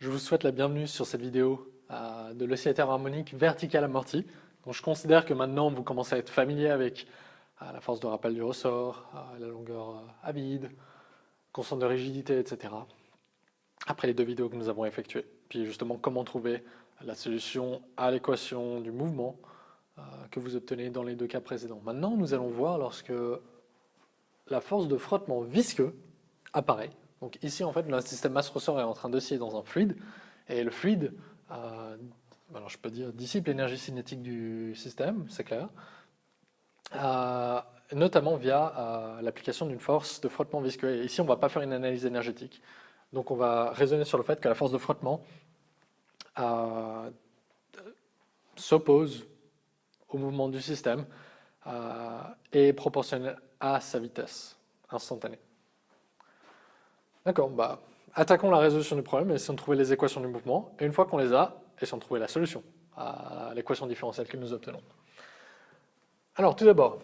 Je vous souhaite la bienvenue sur cette vidéo de l'oscillateur harmonique vertical amorti. Donc, je considère que maintenant vous commencez à être familier avec la force de rappel du ressort, la longueur à vide, constante de rigidité, etc. Après les deux vidéos que nous avons effectuées. Puis justement comment trouver la solution à l'équation du mouvement que vous obtenez dans les deux cas précédents. Maintenant nous allons voir lorsque la force de frottement visqueux apparaît. Donc ici, en fait, le système masse-ressort est en train d'osciller dans un fluide, et le fluide, alors je peux dire, dissipe l'énergie cinétique du système, c'est clair, notamment via l'application d'une force de frottement visqueux. Et ici, on ne va pas faire une analyse énergétique, donc on va raisonner sur le fait que la force de frottement s'oppose au mouvement du système et est proportionnelle à sa vitesse instantanée. D'accord, bah, attaquons la résolution du problème et essayons de trouver les équations du mouvement. Et une fois qu'on les a, essayons de trouver la solution à l'équation différentielle que nous obtenons. Alors, tout d'abord,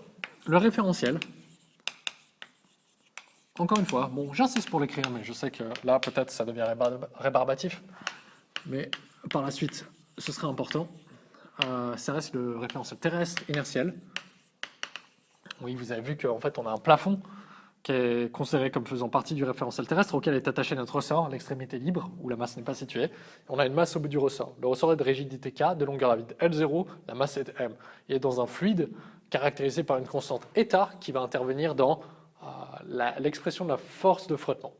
le référentiel. Encore une fois, bon, j'insiste pour l'écrire, mais je sais que là, peut-être, ça devient rébarbatif. Mais par la suite, ce serait important. Ça reste le référentiel terrestre inertiel. Oui, vous avez vu qu'en fait, on a un plafond qui est considéré comme faisant partie du référentiel terrestre auquel est attaché notre ressort, l'extrémité libre, où la masse n'est pas située. On a une masse au bout du ressort. Le ressort est de rigidité K, de longueur à vide L0, la masse est M. Il est dans un fluide caractérisé par une constante état qui va intervenir dans l'expression de la force de frottement.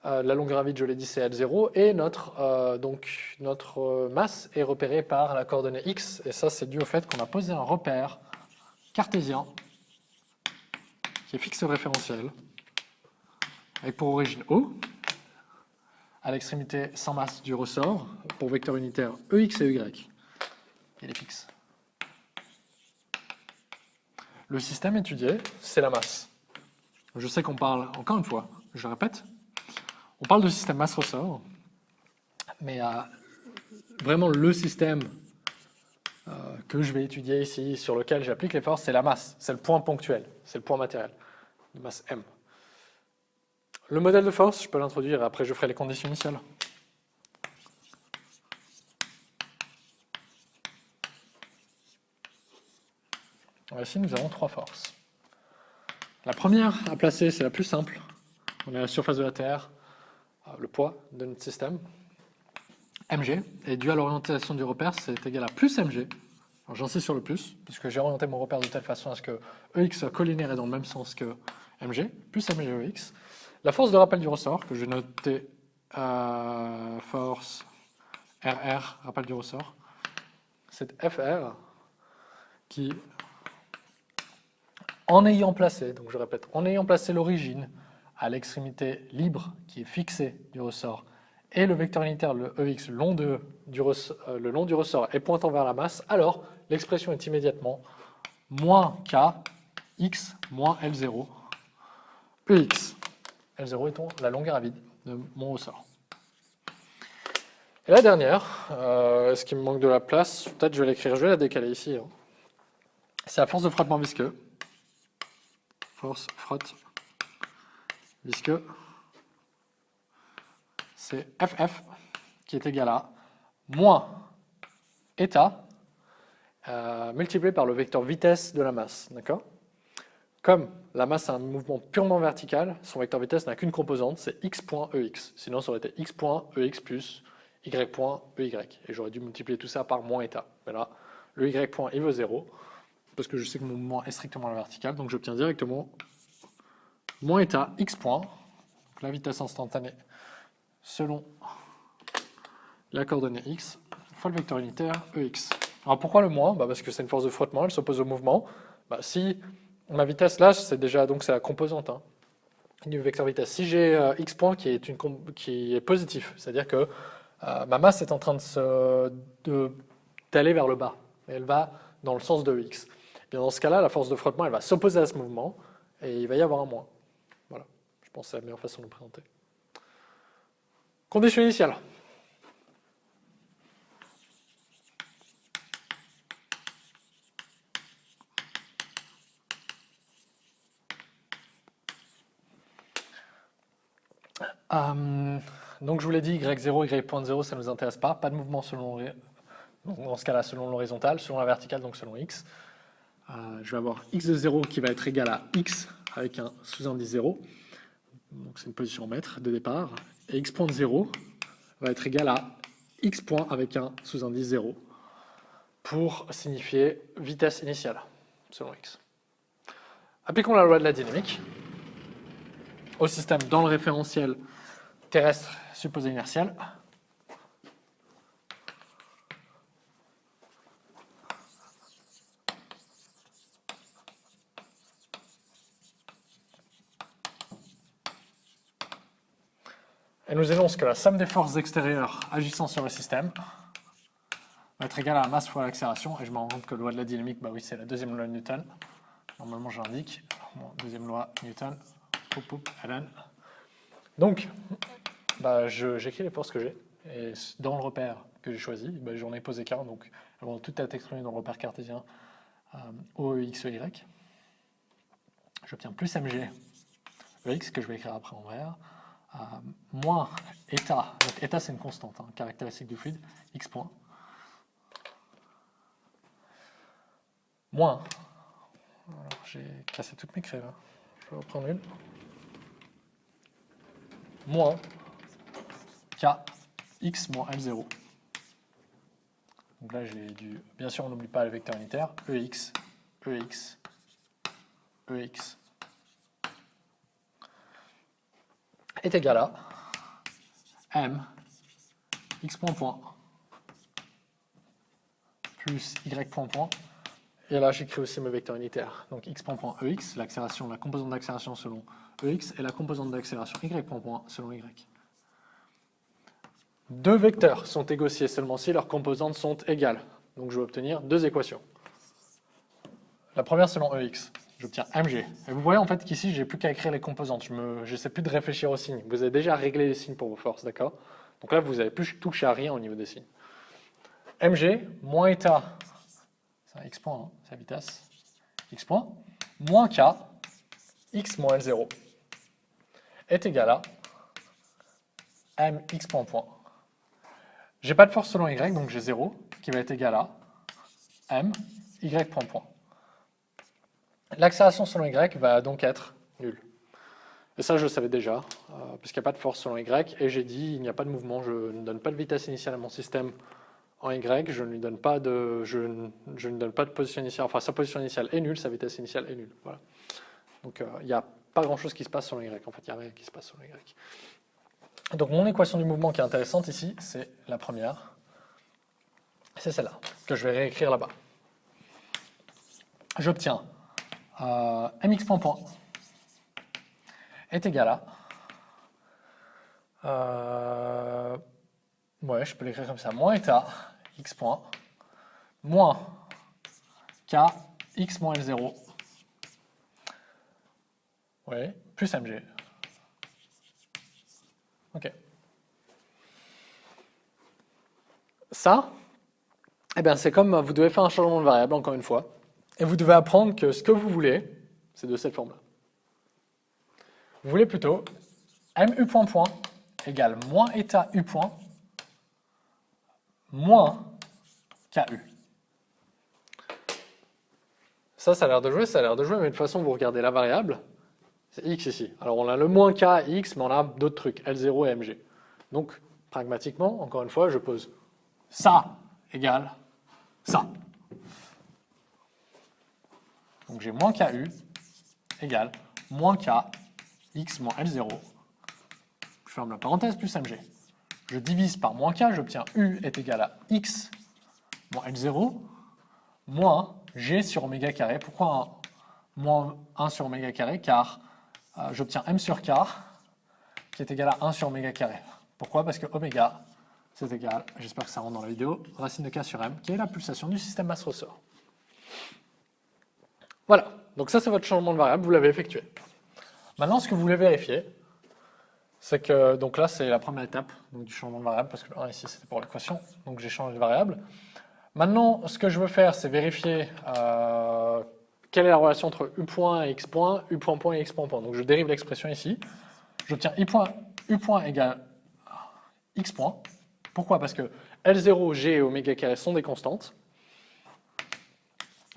La longueur à vide, je l'ai dit, c'est L0, et notre masse est repérée par la coordonnée X, et ça c'est dû au fait qu'on a posé un repère cartésien qui est fixé au référentiel, avec pour origine O, à l'extrémité sans masse du ressort, pour vecteur unitaire EX et EY. Il est fixe. Le système étudié, c'est la masse. Je sais qu'on parle, encore une fois, je répète, on parle de système masse-ressort, mais vraiment le système que je vais étudier ici, sur lequel j'applique les forces, c'est la masse, c'est le point ponctuel, c'est le point matériel, de masse M. Le modèle de force, je peux l'introduire, après je ferai les conditions initiales. Ici, nous avons trois forces. La première à placer, c'est la plus simple. On est à la surface de la Terre, le poids de notre système, mg, et dû à l'orientation du repère, c'est égal à plus mg. J'insiste sur le plus, puisque j'ai orienté mon repère de telle façon à ce que EX soit collinéaire et dans le même sens que mg, plus mg EX. La force de rappel du ressort, que je vais noter force RR, rappel du ressort, c'est FR qui, en ayant placé, donc je répète, en ayant placé l'origine à l'extrémité libre qui est fixée du ressort et le vecteur unitaire, le EX, le long du ressort est pointant vers la masse, alors l'expression est immédiatement moins K, X, moins L0, EX. L0 étant la longueur à vide de mon ressort. Et la dernière, est-ce qu'il me manque de la place? Peut-être je vais l'écrire, je vais la décaler ici. Hein. C'est la force de frottement visqueux. Force frotte visqueux. C'est FF qui est égal à moins état multiplié par le vecteur vitesse de la masse. D'accord? Comme la masse a un mouvement purement vertical, son vecteur vitesse n'a qu'une composante, c'est x.ex. Sinon, ça aurait été x.ex plus y.ey. Et j'aurais dû multiplier tout ça par moins état. Mais là, le y point, il vaut 0, parce que je sais que mon mouvement est strictement vertical, donc j'obtiens directement moins état x point, donc la vitesse instantanée selon la coordonnée x, fois le vecteur unitaire ex. Alors pourquoi le moins? Parce que c'est une force de frottement, elle s'oppose au mouvement. Si ma vitesse là, c'est déjà donc c'est la composante du vecteur vitesse. Si j'ai x point qui est positif, c'est-à-dire que ma masse est en train d'aller vers le bas, et elle va dans le sens de x. Bien dans ce cas-là, la force de frottement, elle va s'opposer à ce mouvement, et il va y avoir un moins. Voilà, je pense que c'est la meilleure façon de le présenter. Condition initiale. Donc je vous l'ai dit, y0, y.0, ça ne nous intéresse pas. Pas de mouvement selon, donc dans ce cas-là, selon l'horizontale, selon la verticale, donc selon x. Je vais avoir x de 0 qui va être égal à x avec un sous-indice 0. Donc c'est une position en mètre de départ. Et x point de 0 va être égal à x point avec un sous-indice 0 pour signifier vitesse initiale, selon x. Appliquons la loi de la dynamique au système dans le référentiel terrestre supposé inertiel. Et nous énonce que la somme des forces extérieures agissant sur le système va être égale à la masse fois l'accélération. Et je me rends compte que la loi de la dynamique, bah oui, c'est la deuxième loi de Newton. Normalement, je l'indique. Bon, deuxième loi Newton. Ln. Donc, bah, j'écris les forces que j'ai. Et dans le repère que j'ai choisi, bah, j'en ai posé qu'un. Donc, elles vont toutes être exprimées dans le repère cartésien OEXEY. J'obtiens plus mg EX, que je vais écrire après en vert, moins état. Donc, état, c'est une constante, hein, caractéristique du fluide, x point. Moins. Alors, j'ai cassé toutes mes crèves. Hein. Je vais reprendre une. Moins kx moins L0. Donc là, j'ai du. Bien sûr, on n'oublie pas le vecteur unitaire. EX, EX, EX est égal à m x point point plus y point point. Et là, j'écris aussi mes vecteurs unitaires. Donc x point point ex, l'accélération, la composante d'accélération selon ex, et la composante d'accélération y point point selon y. Deux vecteurs sont égaussiers seulement si leurs composantes sont égales. Donc je vais obtenir deux équations. La première selon ex, j'obtiens mg. Et vous voyez en fait qu'ici, j'ai plus qu'à écrire les composantes. Je n'essaie plus de réfléchir aux signes. Vous avez déjà réglé les signes pour vos forces, d'accord? Donc là, vous n'avez plus touché à rien au niveau des signes. mg moins état, c'est un x point, hein, c'est la vitesse, x point, moins k, x moins L0, est égal à mx point point. J'ai pas de force selon y, donc j'ai 0, qui va être égal à m y point point. L'accélération selon y va donc être nulle. Et ça, je le savais déjà, puisqu'il n'y a pas de force selon y, et j'ai dit, il n'y a pas de mouvement, je ne donne pas de vitesse initiale à mon système en y, je ne lui donne pas de, je ne donne pas de position initiale, enfin sa position initiale est nulle, sa vitesse initiale est nulle. Voilà. Donc il n'y a pas grand-chose qui se passe sur le y, en fait, il n'y a rien qui se passe sur le y. Donc mon équation du mouvement qui est intéressante ici, c'est la première, c'est celle-là, que je vais réécrire là-bas. J'obtiens mx point point est égal à, ouais, je peux l'écrire comme ça, moins état x point, moins k x moins L0, ouais, plus mg. Ok. Ça, eh bien, c'est comme vous devez faire un changement de variable, encore une fois, et vous devez apprendre que ce que vous voulez, c'est de cette forme-là. Vous voulez plutôt mu point point égale moins état u point moins ku. Ça a l'air de jouer, mais de toute façon, vous regardez la variable, c'est x ici. Alors, on a le moins k, x, mais on a d'autres trucs, L0 et mg. Donc, pragmatiquement, encore une fois, je pose ça égale ça. Donc, j'ai moins ku égale moins k, x moins L0, je ferme la parenthèse, plus mg. Je divise par moins k, j'obtiens u est égal à x moins L0 moins g sur oméga carré. Pourquoi moins 1 sur oméga carré? Car j'obtiens m sur k qui est égal à 1 sur oméga carré. Pourquoi? Parce que oméga, c'est égal, j'espère que ça rentre dans la vidéo, racine de k sur m, qui est la pulsation du système masse-ressort. Voilà, donc ça c'est votre changement de variable, vous l'avez effectué. Maintenant, ce que vous voulez vérifier, c'est que, donc là c'est la première étape donc, du changement de variable, parce que le 1 ici c'était pour l'équation, donc j'ai changé de variable. Maintenant, ce que je veux faire, c'est vérifier quelle est la relation entre u point et x point, u point point et x point point. Donc je dérive l'expression ici, j'obtiens u point égale x point. Pourquoi? Parce que L0, G et oméga carré sont des constantes.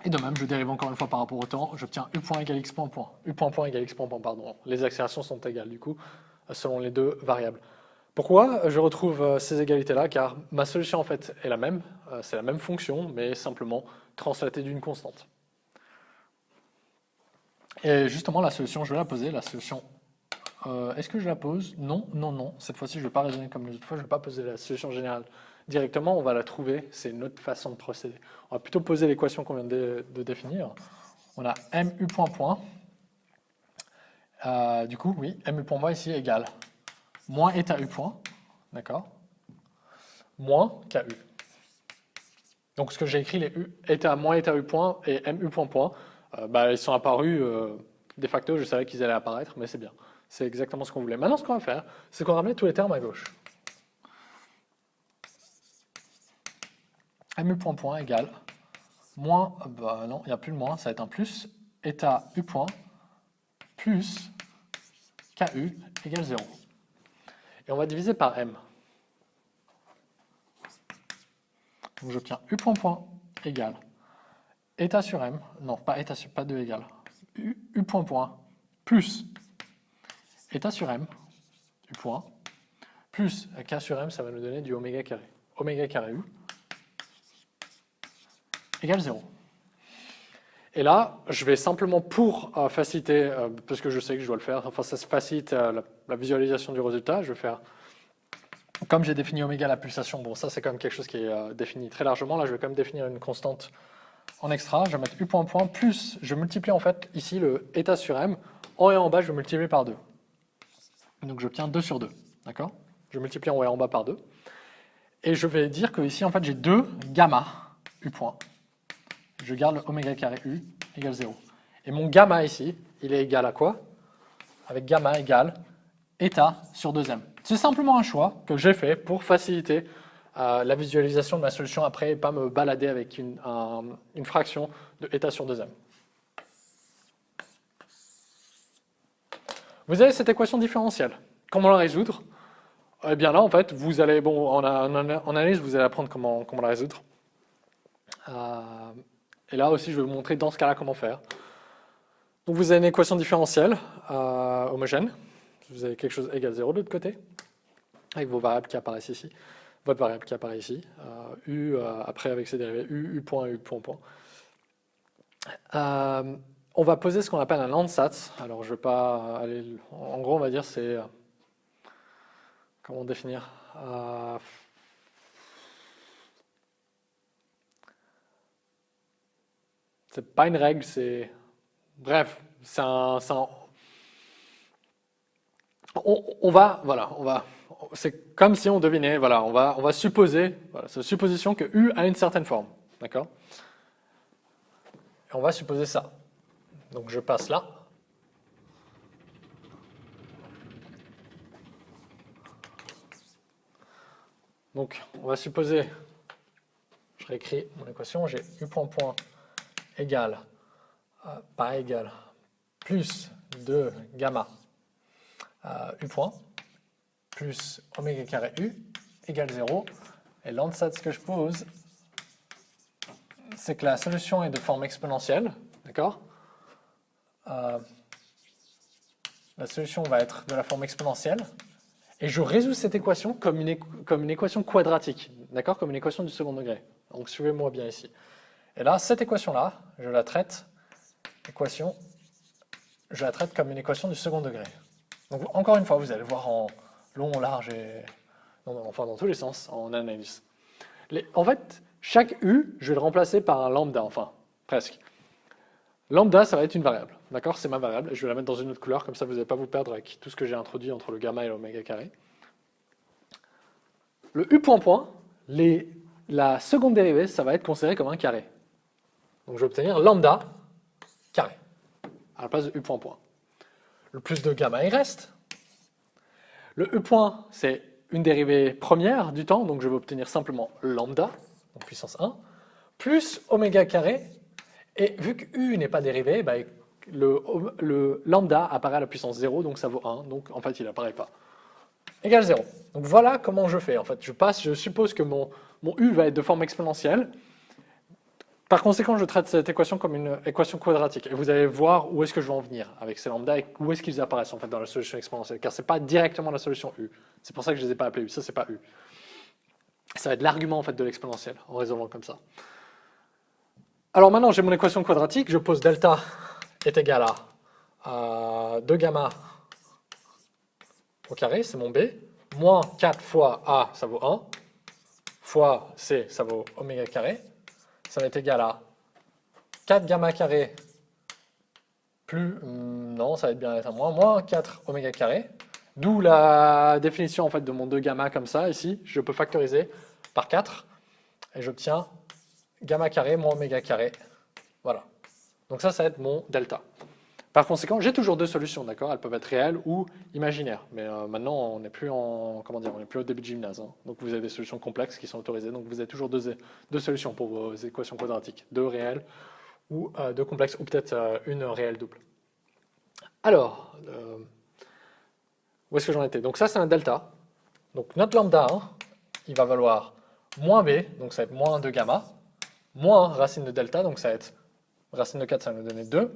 Et de même, je dérive encore une fois par rapport au temps, j'obtiens u point égale x point point. U point point égale x point point, pardon. Les accélérations sont égales, du coup, selon les deux variables. Pourquoi je retrouve ces égalités-là? Car ma solution, en fait, est la même. C'est la même fonction, mais simplement translatée d'une constante. Et justement, la solution, je vais la poser. La solution, est-ce que je la pose? Non, non, non. Cette fois-ci, je ne vais pas raisonner comme les autres fois. Je ne vais pas poser la solution générale directement. On va la trouver. C'est une autre façon de procéder. On va plutôt poser l'équation qu'on vient de définir. On a mu point point. Du coup, oui, mu point point ici égale moins eta u point, d'accord, moins ku. Donc ce que j'ai écrit, les u, eta, moins eta u point et mu point point, ils sont apparus de facto, je savais qu'ils allaient apparaître, mais c'est bien. C'est exactement ce qu'on voulait. Maintenant, ce qu'on va faire, c'est qu'on ramène tous les termes à gauche. Mu point point égale moins, non, il n'y a plus le moins, ça va être un plus, eta u point plus ku égale 0. Et on va diviser par m. Donc j'obtiens u point point égale eta sur m, non, pas eta sur, pas 2 égale, u point point plus eta sur m, u point, plus k sur m, ça va nous donner du oméga carré. Oméga carré u égale 0. Et là, je vais simplement, pour faciliter, parce que je sais que je dois le faire, enfin ça facilite la visualisation du résultat, je vais faire, comme j'ai défini oméga la pulsation, bon ça c'est quand même quelque chose qui est défini très largement, là je vais quand même définir une constante en extra, je vais mettre u point point, plus, je multiplie en fait ici le eta sur m, en haut et en bas je vais multiplier par 2. Donc j'obtiens 2 sur 2, d'accord? Je multiplie en haut et en bas par 2. Et je vais dire que ici en fait j'ai 2 gamma u point. Je garde le oméga carré u égale 0. Et mon gamma ici, il est égal à quoi? Avec gamma égale eta sur 2m. C'est simplement un choix que j'ai fait pour faciliter la visualisation de ma solution après et pas me balader avec une fraction de eta sur 2m. Vous avez cette équation différentielle. Comment la résoudre? Eh bien là, en fait, vous allez, bon, en analyse, vous allez apprendre comment la résoudre. Et là aussi, je vais vous montrer dans ce cas-là comment faire. Donc vous avez une équation différentielle homogène. Vous avez quelque chose égal 0 de l'autre côté, avec vos variables qui apparaissent ici. Votre variable qui apparaît ici. U, après avec ses dérivés, u point, u point, point. On va poser ce qu'on appelle un Landsat. Alors je ne vais pas aller... En gros, on va dire c'est... comment définir c'est pas une règle, c'est... Bref, c'est un... On va... C'est comme si on devinait, voilà, on va supposer, voilà, c'est une supposition que U a une certaine forme, d'accord? Et on va supposer ça. Donc je passe là. Donc on va supposer, je réécris mon équation, j'ai U point point égale, pas égal, plus de gamma U point, plus oméga carré U égale 0. Et l'Andsat que je pose, c'est que la solution est de forme exponentielle, d'accord? La solution va être de la forme exponentielle. Et je résous cette équation comme une équation quadratique, d'accord? Comme une équation du second degré. Donc suivez-moi bien ici. Et là, cette équation-là, je la traite comme une équation du second degré. Donc encore une fois, vous allez voir en long, large et... enfin dans tous les sens, en analyse. En fait, chaque U, je vais le remplacer par un lambda, enfin, presque. Lambda, ça va être une variable, d'accord? C'est ma variable, je vais la mettre dans une autre couleur, comme ça vous n'allez pas vous perdre avec tout ce que j'ai introduit entre le gamma et l'oméga carré. Le U point point, la seconde dérivée, ça va être considéré comme un carré. Donc je vais obtenir lambda carré, à la place de U point point. Le plus de gamma, il reste. Le U point, c'est une dérivée première du temps, donc je vais obtenir simplement lambda, donc puissance 1, plus oméga carré, et vu que U n'est pas dérivé, le lambda apparaît à la puissance 0, donc ça vaut 1, donc en fait il n'apparaît pas. égale 0. Donc voilà comment je fais. En fait, je suppose que mon u va être de forme exponentielle. Par conséquent, je traite cette équation comme une équation quadratique. Et vous allez voir où est-ce que je vais en venir avec ces lambda et où est-ce qu'ils apparaissent en fait dans la solution exponentielle. Car ce n'est pas directement la solution u. C'est pour ça que je ne les ai pas appelés u. Ça, c'est pas u. Ça va être l'argument en fait de l'exponentielle en résolvant comme ça. Alors maintenant, j'ai mon équation quadratique. Je pose delta est égal à 2 gamma au carré, c'est mon b, moins 4 fois a, ça vaut 1, fois c, ça vaut oméga carré. Ça va être égal à 4 gamma carré plus, non, ça va être bien être à moins 4 oméga carré. D'où la définition en fait de mon 2 gamma comme ça, ici, je peux factoriser par 4 et j'obtiens gamma carré moins oméga carré. Voilà. Donc ça va être mon delta. Par conséquent, j'ai toujours deux solutions, d'accord? Elles peuvent être réelles ou imaginaires. Mais maintenant, on n'est plus on n'est plus au début de gymnase. Hein. Donc vous avez des solutions complexes qui sont autorisées. Donc vous avez toujours deux solutions pour vos équations quadratiques, deux réelles ou deux complexes, ou peut-être une réelle double. Alors, où est-ce que j'en étais? Donc ça, c'est un delta. Donc notre lambda, hein, il va valoir moins b, donc ça va être moins 2 gamma, moins racine de delta, donc ça va être racine de 4, ça va nous donner 2,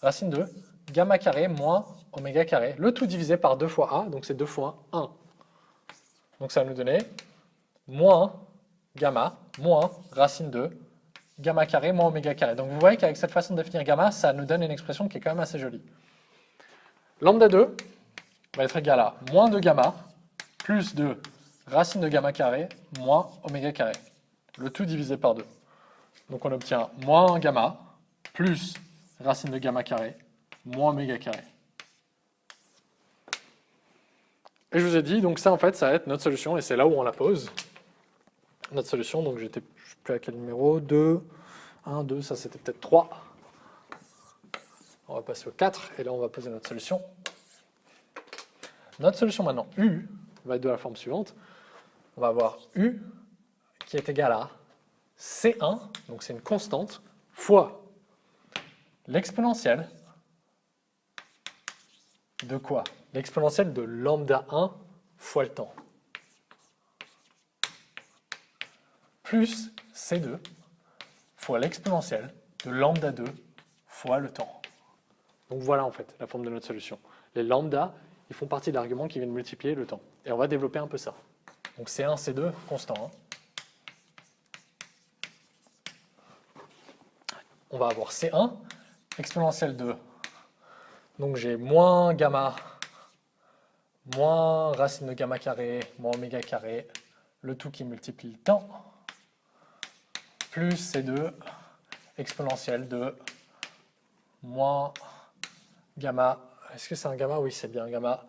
racine de gamma carré moins oméga carré, le tout divisé par 2 fois a, donc c'est 2 fois 1. Donc ça va nous donner moins gamma moins racine de gamma carré moins oméga carré. Donc vous voyez qu'avec cette façon de définir gamma, ça nous donne une expression qui est quand même assez jolie. Lambda 2 va être égal à moins 2 gamma plus 2 racine de gamma carré moins oméga carré, le tout divisé par 2. Donc on obtient moins 1 gamma plus racine de gamma carré moins oméga carré. Et je vous ai dit, donc ça en fait, ça va être notre solution, et c'est là où on la pose. Notre solution, donc je ne sais plus à quel numéro, 2, 1, 2, ça c'était peut-être 3. On va passer au 4, et là on va poser notre solution. Notre solution maintenant, u, va être de la forme suivante. On va avoir u qui est égal à C1, donc c'est une constante, fois l'exponentielle de quoi? L'exponentielle de lambda 1 fois le temps. Plus C2 fois l'exponentielle de lambda 2 fois le temps. Donc voilà en fait la forme de notre solution. Les lambda, ils font partie de l'argument qui vient de multiplier le temps. Et on va développer un peu ça. Donc C1, C2, constant. Hein. On va avoir C1, exponentielle de, donc j'ai moins gamma, moins racine de gamma carré, moins oméga carré, le tout qui multiplie le temps, plus C2, exponentielle de moins gamma, est-ce que c'est un gamma? Oui, c'est bien un gamma,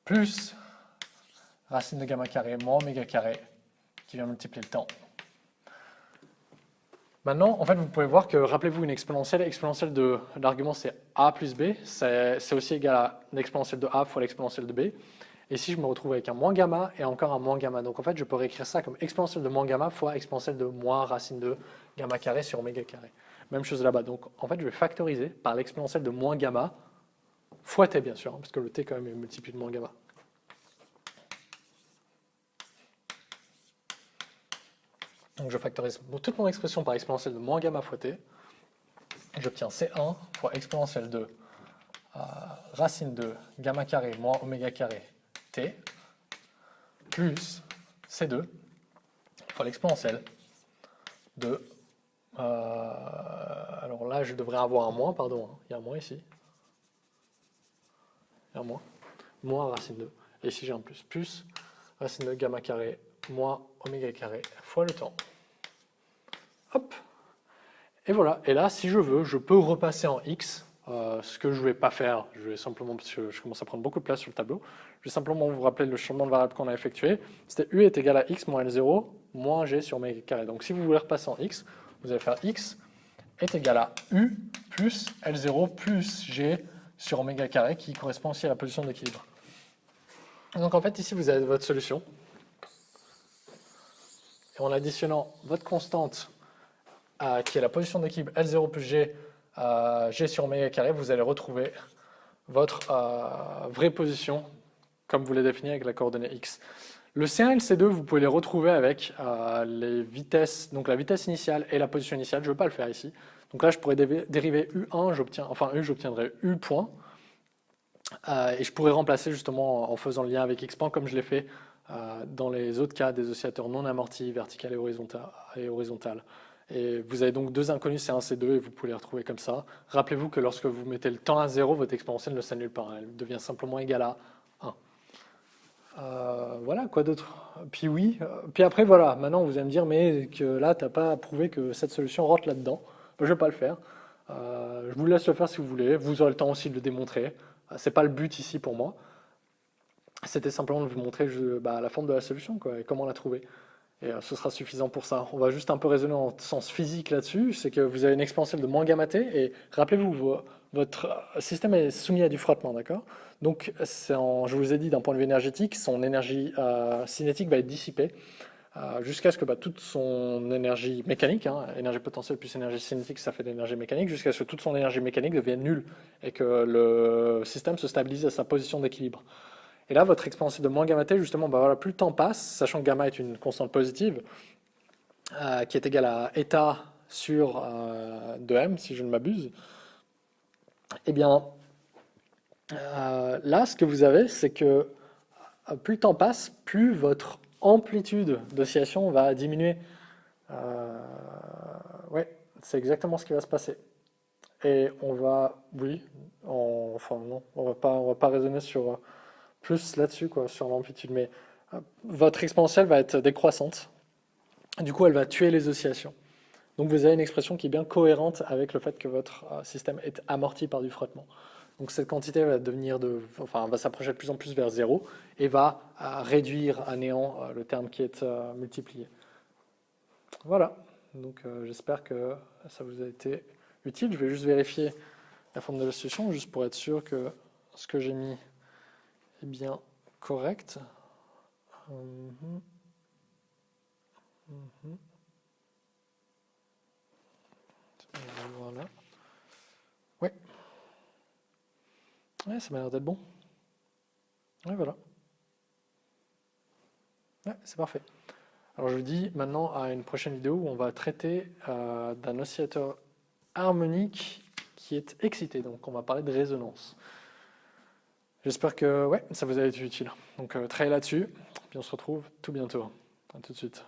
plus racine de gamma carré, moins oméga carré, qui vient multiplier le temps. Maintenant, en fait, vous pouvez voir que, rappelez-vous, une exponentielle de l'argument c'est a plus b, c'est aussi égal à l'exponentielle de a fois l'exponentielle de b. Et ici, je me retrouve avec un moins gamma et encore un moins gamma. Donc en fait, je peux réécrire ça comme exponentielle de moins gamma fois exponentielle de moins racine de gamma carré sur oméga carré. Même chose là-bas. Donc en fait, je vais factoriser par l'exponentielle de moins gamma fois t, bien sûr, hein, parce que le t quand même est multiplié de moins gamma. Donc je factorise toute mon expression par exponentielle de moins gamma fois t. J'obtiens C1 fois exponentielle de racine de gamma carré moins oméga carré t plus C2 fois l'exponentielle de... alors là, je devrais avoir un moins, pardon. Hein. Il y a un moins ici. Il y a un moins. Moins racine de... Et ici, j'ai un plus. Plus racine de gamma carré moins oméga carré fois le temps. Hop. Et voilà. Et là, si je veux, je peux repasser en x. Ce que je ne vais pas faire, je vais simplement, parce que je commence à prendre beaucoup de place sur le tableau, je vais simplement vous rappeler le changement de variable qu'on a effectué. C'était u est égal à x moins L0 moins g sur oméga carré. Donc si vous voulez repasser en x, vous allez faire x est égal à u plus L0 plus g sur oméga carré, qui correspond aussi à la position d'équilibre. Donc en fait, ici, vous avez votre solution. Et en additionnant votre constante, qui est la position d'équilibre L0 plus g, g sur oméga carré, vous allez retrouver votre vraie position comme vous les définissez avec la coordonnée x. Le C1 et le C2, vous pouvez les retrouver avec les vitesses, donc la vitesse initiale et la position initiale. Je ne veux pas le faire ici. Donc là, je pourrais dériver U1, j'obtiendrai U point. Et je pourrais remplacer justement en faisant le lien avec x point comme je l'ai fait dans les autres cas des oscillateurs non amortis, vertical et horizontal. Et vous avez donc deux inconnus C1, C2 et vous pouvez les retrouver comme ça. Rappelez-vous que lorsque vous mettez le temps à 0, votre exponentielle ne s'annule pas. Elle devient simplement égale à 1. Voilà, quoi d'autre? Puis oui, puis après voilà, maintenant vous allez me dire, mais que là, tu n'as pas prouvé que cette solution rentre là-dedans. Ben, je ne vais pas le faire. Je vous laisse le faire si vous voulez. Vous aurez le temps aussi de le démontrer. C'est pas le but ici pour moi. C'était simplement de vous montrer la forme de la solution quoi, et comment la trouver. Et ce sera suffisant pour ça. On va juste un peu raisonner en sens physique là-dessus. C'est que vous avez une exponentielle de moins gamma t. Et rappelez-vous, votre système est soumis à du frottement, d'accord? Donc, je vous ai dit, d'un point de vue énergétique, son énergie cinétique va être dissipée jusqu'à ce que toute son énergie mécanique, énergie potentielle plus énergie cinétique, ça fait de l'énergie mécanique, jusqu'à ce que toute son énergie mécanique devienne nulle et que le système se stabilise à sa position d'équilibre. Et là, votre exponentielle de moins gamma t, justement, plus le temps passe, sachant que gamma est une constante positive, qui est égale à eta sur 2m, si je ne m'abuse, eh bien, là, ce que vous avez, c'est que plus le temps passe, plus votre amplitude d'oscillation va diminuer. Ouais, c'est exactement ce qui va se passer. Et on va, oui, enfin non, on va pas raisonner sur plus là-dessus, quoi, sur l'amplitude, mais votre exponentielle va être décroissante. Du coup, elle va tuer les oscillations. Donc vous avez une expression qui est bien cohérente avec le fait que votre système est amorti par du frottement. Donc cette quantité va va s'approcher de plus en plus vers 0 et va réduire à néant le terme qui est multiplié. Voilà, donc j'espère que ça vous a été utile. Je vais juste vérifier la forme de la solution, juste pour être sûr que ce que j'ai mis est bien correct. Voilà. Oui. Ouais, ça m'a l'air d'être bon. Ouais, voilà. Ouais, c'est parfait. Alors je vous dis maintenant à une prochaine vidéo où on va traiter d'un oscillateur harmonique qui est excité. Donc on va parler de résonance. J'espère que ça vous a été utile. Donc travaillez là-dessus. Puis on se retrouve tout bientôt. À tout de suite.